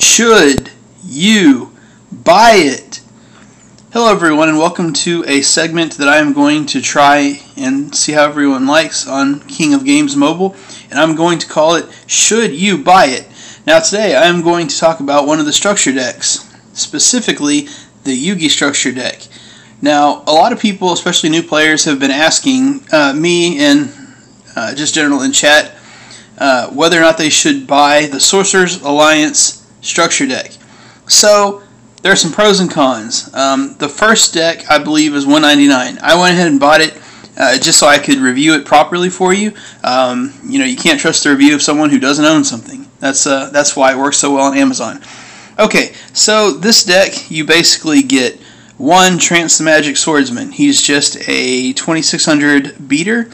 Should you buy it? Hello everyone, and welcome to a segment that I am going to try and see how everyone likes on King of Games Mobile, and I'm going to call it Should You Buy It? Now today I am going to talk about one of the structure decks, specifically the Yugi structure deck. Now a lot of people, especially new players, have been asking me and just general in chat whether or not they should buy the Sorcerer's Alliance structure deck. So there are some pros and cons. The first deck I believe is $199. I went ahead and bought it just so I could review it properly for you. You can't trust the review of someone who doesn't own something. That's why it works so well on Amazon. Okay, so this deck you basically get one Trance the Magic Swordsman. He's just a 2600 beater.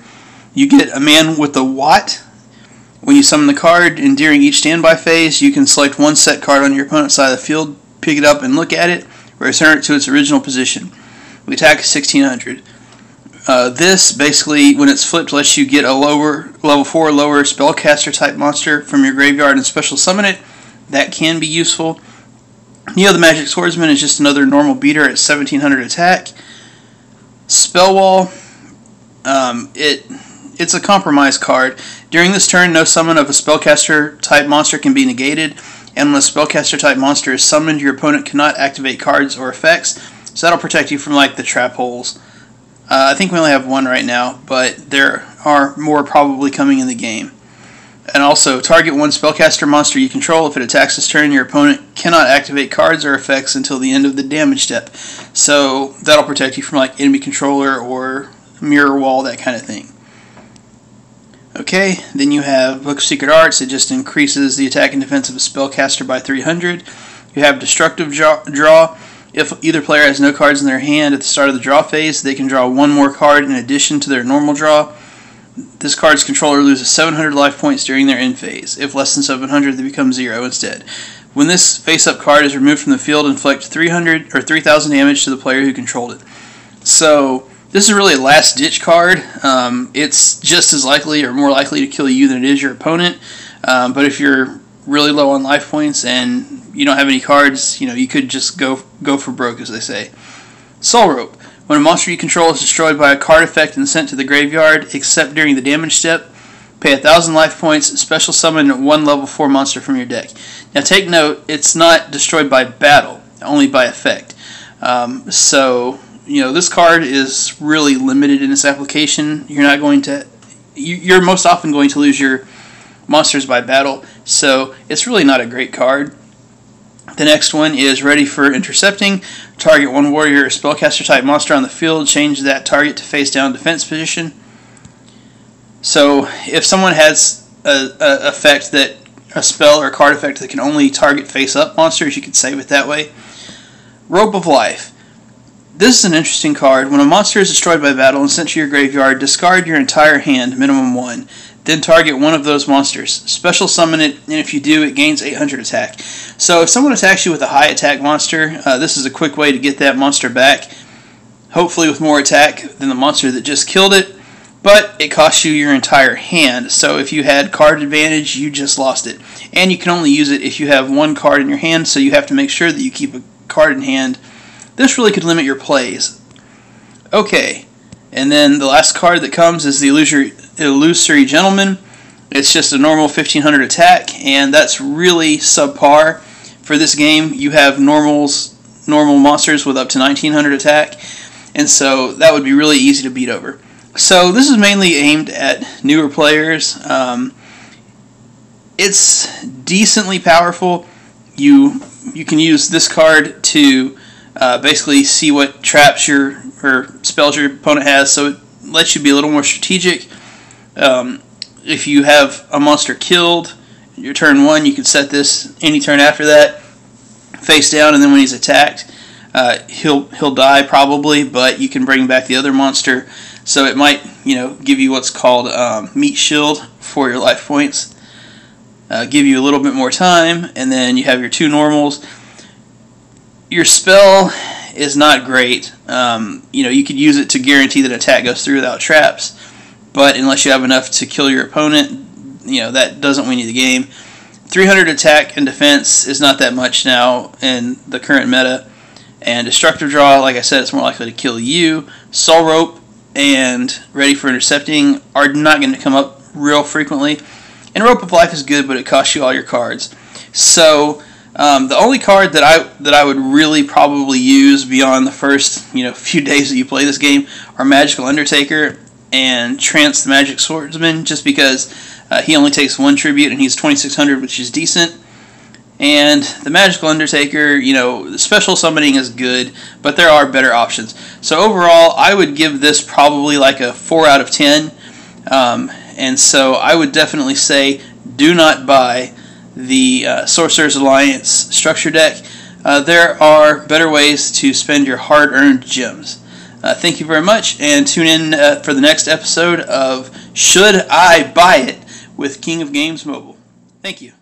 You get a man with the Watt. When you summon the card, and during each standby phase, you can select one set card on your opponent's side of the field, pick it up and look at it, return it to its original position. The attack is 1600. This, basically, when it's flipped, lets you get a level 4 lower spellcaster type monster from your graveyard and special summon it. That can be useful. The Magic Swordsman is just another normal beater at 1700 attack. Spell Wall, it's a compromise card. During this turn, no summon of a spellcaster type monster can be negated, and when a spellcaster type monster is summoned, your opponent cannot activate cards or effects, so that'll protect you from like the trap holes. I think we only have one right now, but there are more probably coming in the game. And also, target one spellcaster monster you control. If it attacks this turn, your opponent cannot activate cards or effects until the end of the damage step, so that'll protect you from like enemy controller or mirror wall, that kind of thing. Okay, then you have Book of Secret Arts. It just increases the attack and defense of a spellcaster by 300. You have Destructive Draw. If either player has no cards in their hand at the start of the draw phase, they can draw one more card in addition to their normal draw. This card's controller loses 700 life points during their end phase. If less than 700, they become 0 instead. When this face-up card is removed from the field, inflict 300 or 3,000 damage to the player who controlled it. So this is really a last-ditch card. It's just as likely or more likely to kill you than it is your opponent. But if you're really low on life points and you don't have any cards, you could just go for broke, as they say. Soul Rope. When a monster you control is destroyed by a card effect and sent to the graveyard, except during the damage step, pay 1,000 life points, special summon one level 4 monster from your deck. Now take note, it's not destroyed by battle, only by effect. This card is really limited in its application. You're most often going to lose your monsters by battle, so it's really not a great card. The next one is Ready for Intercepting. Target one warrior or spellcaster type monster on the field, change that target to face down defense position. So if someone has a spell or card effect that can only target face up monsters, you could save it that way. Rope of Life. This is an interesting card. When a monster is destroyed by battle and sent to your graveyard, discard your entire hand, minimum 1. Then target one of those monsters. Special summon it, and if you do, it gains 800 attack. So if someone attacks you with a high attack monster, this is a quick way to get that monster back, hopefully with more attack than the monster that just killed it, but it costs you your entire hand. So if you had card advantage, you just lost it. And you can only use it if you have one card in your hand, so you have to make sure that you keep a card in hand. This really could limit your plays. Okay, and then the last card that comes is the Illusory Gentleman. It's just a normal 1500 attack, and that's really subpar for this game. You have normal monsters with up to 1900 attack, and so that would be really easy to beat over. So this is mainly aimed at newer players. It's decently powerful. You can use this card to basically see what traps or spells your opponent has, so it lets you be a little more strategic. If you have a monster killed, your turn 1, you can set this any turn after that, face down, and then when he's attacked, he'll die probably, but you can bring back the other monster, so it might give you what's called meat shield for your life points, give you a little bit more time, and then you have your 2 normals. Your spell is not great. You could use it to guarantee that attack goes through without traps, but unless you have enough to kill your opponent, that doesn't win you the game. 300 attack and defense is not that much now in the current meta. And Destructive Draw, like I said, it's more likely to kill you. Soul Rope and Ready for Intercepting are not going to come up real frequently. And Rope of Life is good, but it costs you all your cards. So the only card that I would really probably use beyond the first few days that you play this game are Magical Undertaker and Trance the Magic Swordsman, just because he only takes 1 tribute and he's 2600, which is decent. And the Magical Undertaker, the special summoning is good, but there are better options. So overall, I would give this probably like a 4 out of 10. And so I would definitely say do not buy the Sorcerer's Alliance structure deck. There are better ways to spend your hard-earned gems. Thank you very much, and tune in for the next episode of Should I Buy It with King of Games Mobile. Thank you.